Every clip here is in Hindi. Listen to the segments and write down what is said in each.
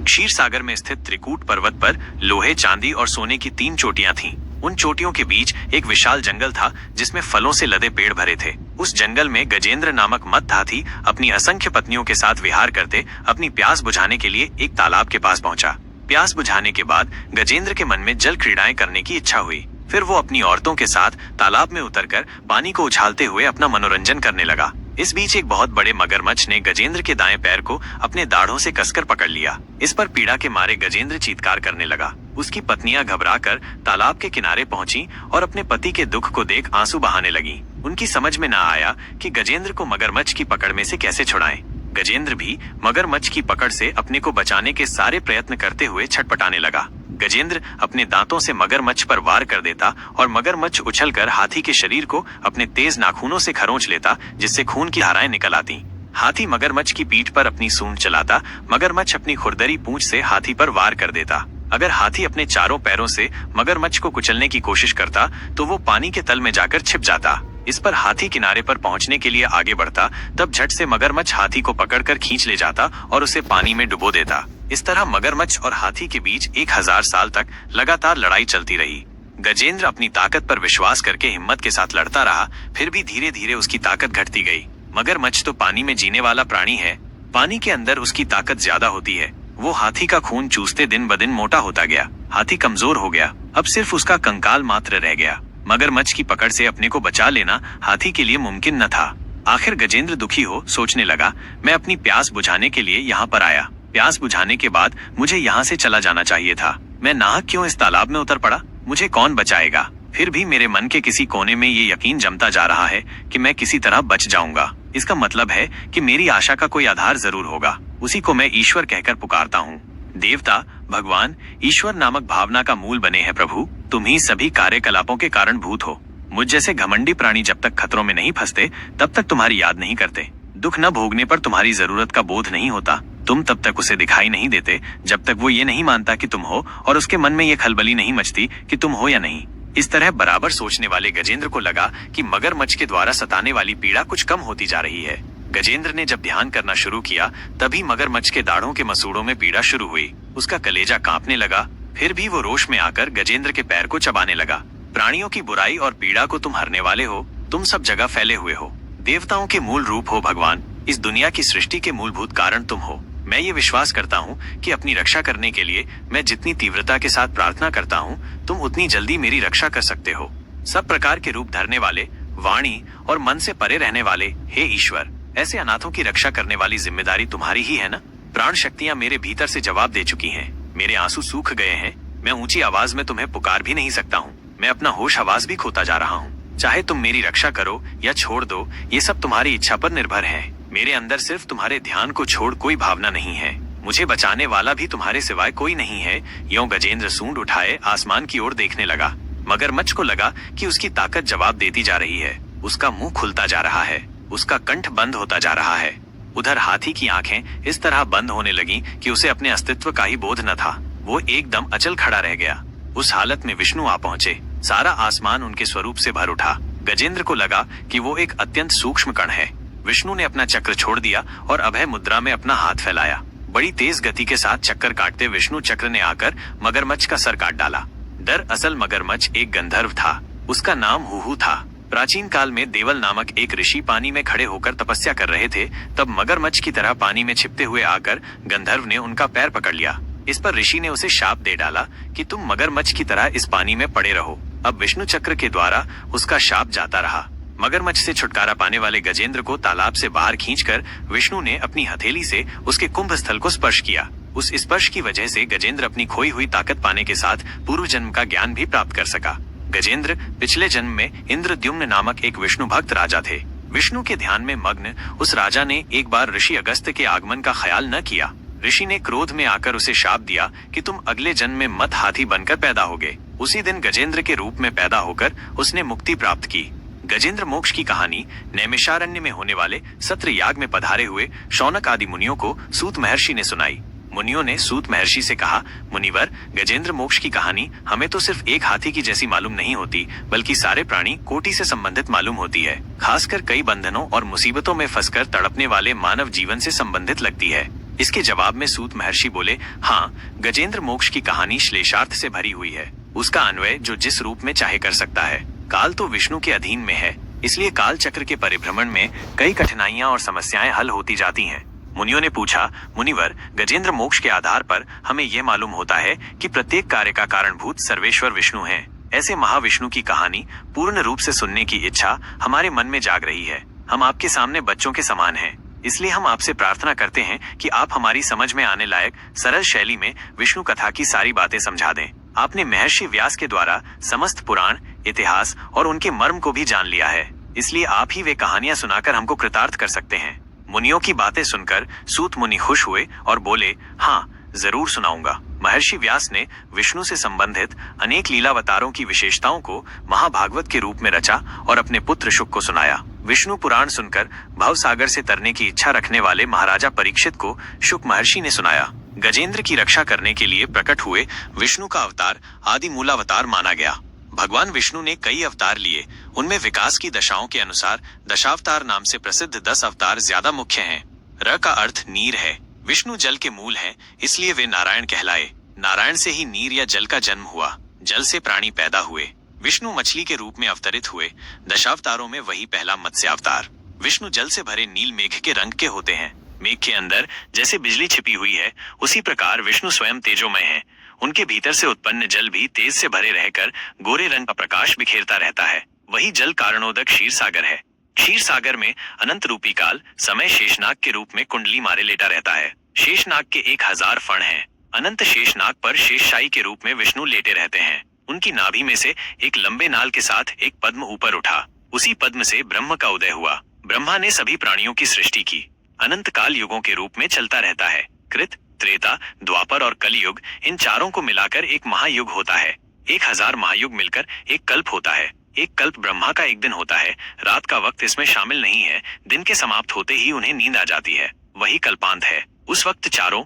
क्षीर सागर में स्थित त्रिकूट पर्वत पर लोहे, चांदी और सोने की 3 चोटियां थीं। उन चोटियों के बीच एक विशाल जंगल था जिसमें फलों से लदे पेड़ भरे थे। उस जंगल में गजेंद्र नामक मत्स्य हाथी अपनी असंख्य पत्नियों के साथ विहार करते अपनी प्यास बुझाने के लिए एक तालाब के पास पहुंचा। प्यास बुझाने के बाद गजेंद्र के मन में जल क्रीड़ाएं करने की इच्छा हुई। फिर वो अपनी औरतों के साथ तालाब में उतरकर पानी को उछालते हुए अपना मनोरंजन करने लगा। इस बीच एक बहुत बड़े मगरमच्छ ने गजेंद्र के दाएं पैर को अपने दाढ़ों से कसकर पकड़ लिया। इस पर पीड़ा के मारे गजेंद्र चीत्कार करने लगा। उसकी पत्नियां घबराकर तालाब के किनारे पहुंची और अपने पति के दुख को देख आंसू बहाने लगी। उनकी समझ में न आया कि गजेंद्र को मगरमच्छ की पकड़ में से कैसे छुड़ाएं। गजेंद्र भी मगरमच्छ की पकड़ से अपने को बचाने के सारे प्रयत्न करते हुए छटपटाने लगा। गजेंद्र अपने दांतों से मगरमच्छ पर वार कर देता और मगरमच्छ उछलकर हाथी के शरीर को अपने तेज नाखूनों से खरोंच लेता, जिससे खून की धाराएं निकल आती। हाथी मगरमच्छ की पीठ पर अपनी सूंड चलाता। मगरमच्छ अपनी खुरदरी पूंछ से हाथी पर वार कर देता। अगर हाथी अपने चारों पैरों से मगरमच्छ को कुचलने की कोशिश करता तो वो पानी के तल में जाकर छिप जाता। इस पर हाथी किनारे पर पहुंचने के लिए आगे बढ़ता, तब झट से मगरमच्छ हाथी को पकड़कर खींच ले जाता और उसे पानी में डुबो देता। इस तरह मगरमच्छ और हाथी के बीच 1000 साल तक लगातार लड़ाई चलती रही। गजेंद्र अपनी ताकत पर विश्वास करके हिम्मत के साथ लड़ता रहा, फिर भी धीरे धीरे उसकी ताकत घटती गई। मगरमच्छ तो पानी में जीने वाला प्राणी है, पानी के अंदर उसकी ताकत ज्यादा होती है। वो हाथी का खून चूसते दिन ब दिन मोटा होता गया। हाथी कमजोर हो गया, अब सिर्फ उसका कंकाल मात्र रह गया। मगरमच्छ की पकड़ से अपने को बचा लेना हाथी के लिए मुमकिन न था। आखिर गजेंद्र दुखी हो सोचने लगा, मैं अपनी प्यास बुझाने के लिए यहाँ पर आया। प्यास बुझाने के बाद मुझे यहाँ से चला जाना चाहिए था। मैं नाहक क्यों इस तालाब में उतर पड़ा? मुझे कौन बचाएगा? फिर भी मेरे मन के किसी कोने में ये यकीन जमता जा रहा है कि मैं किसी तरह बच जाऊंगा। इसका मतलब है कि मेरी आशा का कोई आधार जरूर होगा। उसी को मैं ईश्वर कहकर पुकारता हूँ। देवता, भगवान, ईश्वर नामक भावना का मूल बने हैं प्रभु। तुम ही सभी कार्यकलापों के कारण भूत हो। मुझ जैसे घमंडी प्राणी जब तक खतरों में नहीं फंसते तब तक तुम्हारी याद नहीं करते। दुख न भोगने पर तुम्हारी जरूरत का बोध नहीं होता। तुम तब तक उसे दिखाई नहीं देते जब तक वो ये नहीं मानता कि तुम हो, और उसके मन में ये खलबली नहीं मचती कि तुम हो या नहीं। इस तरह बराबर सोचने वाले गजेंद्र को लगा कि मगरमच्छ के द्वारा सताने वाली पीड़ा कुछ कम होती जा रही है। गजेंद्र ने जब ध्यान करना शुरू किया तभी मगरमच्छ के दाढ़ों के मसूड़ों में पीड़ा शुरू हुई। उसका कलेजा कांपने लगा। फिर भी वो रोष में आकर गजेंद्र के पैर को चबाने लगा। प्राणियों की बुराई और पीड़ा को तुम हरने वाले हो। तुम सब जगह फैले हुए हो। देवताओं के मूल रूप हो भगवान। इस दुनिया की सृष्टि के मूलभूत कारण तुम हो। मैं ये विश्वास करता हूँ कि अपनी रक्षा करने के लिए मैं जितनी तीव्रता के साथ प्रार्थना करता हूँ, तुम उतनी जल्दी मेरी रक्षा कर सकते हो। सब प्रकार के रूप धरने वाले, वाणी और मन से परे रहने वाले हे ईश्वर, ऐसे अनाथों की रक्षा करने वाली जिम्मेदारी तुम्हारी ही है ना? प्राण शक्तियाँ मेरे भीतर से जवाब दे चुकी हैं। मेरे आंसू सूख गए हैं। मैं ऊंची आवाज में तुम्हें पुकार भी नहीं सकता हूँ। मैं अपना होश हवास भी खोता जा रहा हूँ। चाहे तुम मेरी रक्षा करो या छोड़ दो, ये सब तुम्हारी इच्छा पर निर्भर है। मेरे अंदर सिर्फ तुम्हारे ध्यान को छोड़ कोई भावना नहीं है। मुझे बचाने वाला भी तुम्हारे सिवाय कोई नहीं है। यों गजेंद्र सूंड उठाए आसमान की ओर देखने लगा। मगरमच्छ को लगा कि उसकी ताकत जवाब देती जा रही है। उसका मुंह खुलता जा रहा है, उसका कंठ बंद होता जा रहा है। उधर हाथी की आंखें इस तरह बंद होने लगी कि उसे अपने अस्तित्व का ही बोध न था। वो एकदम अचल खड़ा रह गया। उस हालत में विष्णु आ पहुंचे। सारा आसमान उनके स्वरूप से भर उठा। गजेंद्र को लगा कि वो एक अत्यंत सूक्ष्म कण है। विष्णु ने अपना चक्र छोड़ दिया और अभय मुद्रा में अपना हाथ फैलाया। बड़ी तेज गति के साथ चक्कर काटते विष्णु चक्र ने आकर मगरमच्छ का सर काट डाला। दरअसल मगरमच्छ एक गंधर्व था। उसका नाम हुहू था। प्राचीन काल में देवल नामक एक ऋषि पानी में खड़े होकर तपस्या कर रहे थे। तब मगरमच्छ की तरह पानी में छिपते हुए आकर गंधर्व ने उनका पैर पकड़ लिया। इस पर ऋषि ने उसे शाप दे डाला कि तुम मगरमच्छ की तरह इस पानी में पड़े रहो। अब विष्णु चक्र के द्वारा उसका शाप जाता रहा। मगरमच्छ से छुटकारा पाने वाले गजेंद्र को तालाब से बाहर खींचकर विष्णु ने अपनी हथेली से उसके कुंभ स्थल को स्पर्श किया। उस स्पर्श की वजह से गजेंद्र अपनी खोई हुई ताकत पाने के साथ पूर्व जन्म का ज्ञान भी प्राप्त कर सका। गजेंद्र पिछले जन्म में इंद्रद्युम्न नामक एक विष्णु भक्त राजा थे। विष्णु के ध्यान में मग्न उस राजा ने एक बार ऋषि अगस्त्य के आगमन का ख्याल न किया। ऋषि ने क्रोध में आकर उसे शाप दिया कि तुम अगले जन्म में मत हाथी बनकर पैदा होगे। उसी दिन गजेंद्र के रूप में पैदा होकर उसने मुक्ति प्राप्त की। गजेंद्र मोक्ष की कहानी नैमिषारण्य में होने वाले सत्र याग में पधारे हुए शौनक आदि मुनियों को सूत महर्षि ने सुनाई। मुनियों ने सूत महर्षि से कहा, मुनिवर, गजेंद्र मोक्ष की कहानी हमें तो सिर्फ एक हाथी की जैसी मालूम नहीं होती, बल्कि सारे प्राणी कोटि से संबंधित मालूम होती है। खासकर कई बंधनों और मुसीबतों में फंसकर तड़पने वाले मानव जीवन से संबंधित लगती है। इसके जवाब में सूत महर्षि बोले, हाँ, गजेंद्र मोक्ष की कहानी श्लेषार्थ से भरी हुई है। उसका अन्वय जो जिस रूप में चाहे कर सकता है। काल तो विष्णु के अधीन में है, इसलिए काल चक्र के परिभ्रमण में कई कठिनाइयां और समस्याएं हल होती जाती हैं। मुनियों ने पूछा, मुनिवर, गजेंद्र मोक्ष के आधार पर हमें यह मालूम होता है कि प्रत्येक कार्य का कारणभूत सर्वेश्वर विष्णु है। ऐसे महाविष्णु की कहानी पूर्ण रूप से सुनने की इच्छा हमारे मन में जाग रही है। हम आपके सामने बच्चों के समान हैं, इसलिए हम आपसे प्रार्थना करते हैं कि आप हमारी समझ में आने लायक सरल शैली में विष्णु कथा की सारी बातें समझा दें। आपने महर्षि व्यास के द्वारा समस्त पुराण, इतिहास और उनके मर्म को भी जान लिया है, इसलिए आप ही वे कहानियां सुनाकर हमको कृतार्थ कर सकते हैं। मुनियों की बातें सुनकर सूत मुनि खुश हुए और बोले, हाँ, जरूर सुनाऊंगा। महर्षि व्यास ने विष्णु से संबंधित अनेक लीलावतारों की विशेषताओं को महाभागवत के रूप में रचा और अपने पुत्र शुक को सुनाया। विष्णु पुराण सुनकर भव सागर से तरने की इच्छा रखने वाले महाराजा परीक्षित को शुक महर्षि ने सुनाया। गजेंद्र की रक्षा करने के लिए प्रकट हुए विष्णु का अवतार आदि मूलावतार माना गया। भगवान विष्णु ने कई अवतार लिए, उनमें विकास की दशाओं के अनुसार दशावतार नाम से प्रसिद्ध 10 अवतार ज्यादा मुख्य हैं। र का अर्थ नीर है। विष्णु जल के मूल हैं, इसलिए वे नारायण कहलाए। नारायण से ही नीर या जल का जन्म हुआ, जल से प्राणी पैदा हुए। विष्णु मछली के रूप में अवतरित हुए। दशावतारों में वही पहला मत्स्य अवतार। विष्णु जल से भरे नील मेघ के रंग के होते हैं। मेघ के अंदर जैसे बिजली छिपी हुई है, उसी प्रकार विष्णु स्वयं तेजोमय हैं। उनके भीतर से उत्पन्न जल भी तेज से भरे रहकर गोरे रंग का प्रकाश बिखेरता रहता है। वही जल कारणोदक क्षीर सागर है। क्षीर सागर में अनंत रूपी काल समय शेषनाग के रूप में कुंडली मारे लेटा रहता है। शेषनाग के 1000 फण हैं। अनंत शेषनाग पर शेषशाही के रूप में विष्णु लेटे रहते हैं। उनकी नाभि में से एक लंबे नाल के साथ एक पद्म ऊपर उठा। उसी पद्म से ब्रह्म का उदय हुआ। ब्रह्मा ने सभी प्राणियों की सृष्टि की। अनंत काल युगों के रूप में चलता रहता है। कृत, त्रेता, द्वापर और कलयुग, इन चारों को मिलाकर एक महायुग होता है। 1000 महायुग मिलकर एक कल्प होता है। एक कल्प ब्रह्मा का एक दिन होता है। रात का वक्त इसमें शामिल नहीं है। दिन के समाप्त होते ही उन्हें नींद आ जाती है, वही कल्पांत है। उस वक्त चारों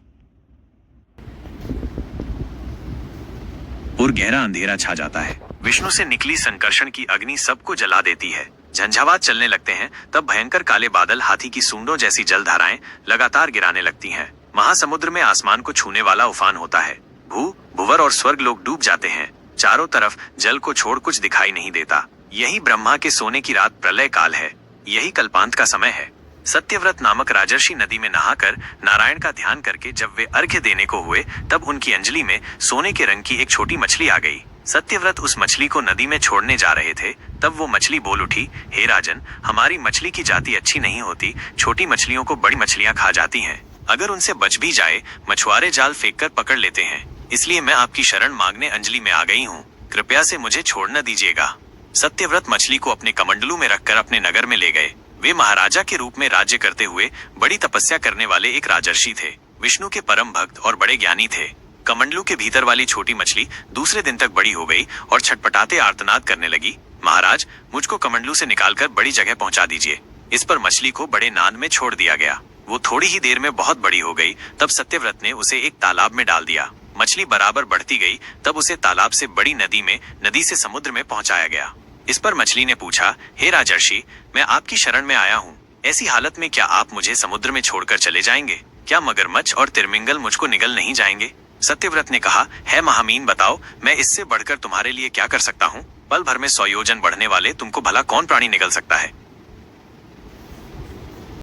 और गहरा अंधेरा छा जाता है। विष्णु से निकली संकर्षण की अग्नि सबको जला देती है। झंझावात चलने लगते हैं। तब भयंकर काले बादल हाथी की सूंडों जैसी जलधाराएं लगातार गिराने लगती हैं। महासमुद्र में आसमान को छूने वाला उफान होता है। भूवर और स्वर्ग लोग डूब जाते हैं। चारों तरफ जल को छोड़ कुछ दिखाई नहीं देता। यही ब्रह्मा के सोने की रात प्रलय काल है। यही कल्पांत का समय है। सत्यव्रत नामक राजर्षि नदी में नहाकर नारायण का ध्यान करके जब वे अर्घ्य देने को हुए, तब उनकी अंजलि में सोने के रंग की एक छोटी मछली आ गई। सत्यव्रत उस मछली को नदी में छोड़ने जा रहे थे, तब वो मछली बोल उठी, हे राजन, हमारी मछली की जाति अच्छी नहीं होती। छोटी मछलियों को बड़ी मछलियां खा जाती हैं। अगर उनसे बच भी जाए, मछुआरे जाल फेंककर पकड़ लेते हैं। इसलिए मैं आपकी शरण मांगने अंजलि में आ गई हूँ। कृपया से मुझे छोड़ न दीजिएगा। सत्यव्रत मछली को अपने कमंडलू में रखकर अपने नगर में ले गए। वे महाराजा के रूप में राज्य करते हुए बड़ी तपस्या करने वाले एक राजर्षि थे। विष्णु के परम भक्त और बड़े ज्ञानी थे। कमंडलू के भीतर वाली छोटी मछली दूसरे दिन तक बड़ी हो गई और छटपटाते आर्तनाद करने लगी, महाराज, मुझको कमंडलू से निकालकर बड़ी जगह पहुंचा दीजिए। इस पर मछली को बड़े नाद में छोड़ दिया गया। वो थोड़ी ही देर में बहुत बड़ी हो गई। तब सत्यव्रत ने उसे एक तालाब में डाल दिया। मछली बराबर बढ़ती गई। तब उसे तालाब से बड़ी नदी से समुद्र में पहुंचाया गया। इस पर मछली ने पूछा, हे राजर्षि, मैं आपकी शरण में आया हूँ। ऐसी हालत में क्या आप मुझे समुद्र में छोड़कर चले जाएंगे? क्या मगरमच्छ और तिरमिंगल मुझको निगल नहीं जाएंगे? सत्यव्रत ने कहा, है महामीन, बताओ, मैं इससे बढ़कर तुम्हारे लिए क्या कर सकता हूँ? पल भर में 100 योजन बढ़ने वाले तुमको भला कौन प्राणी निगल सकता है?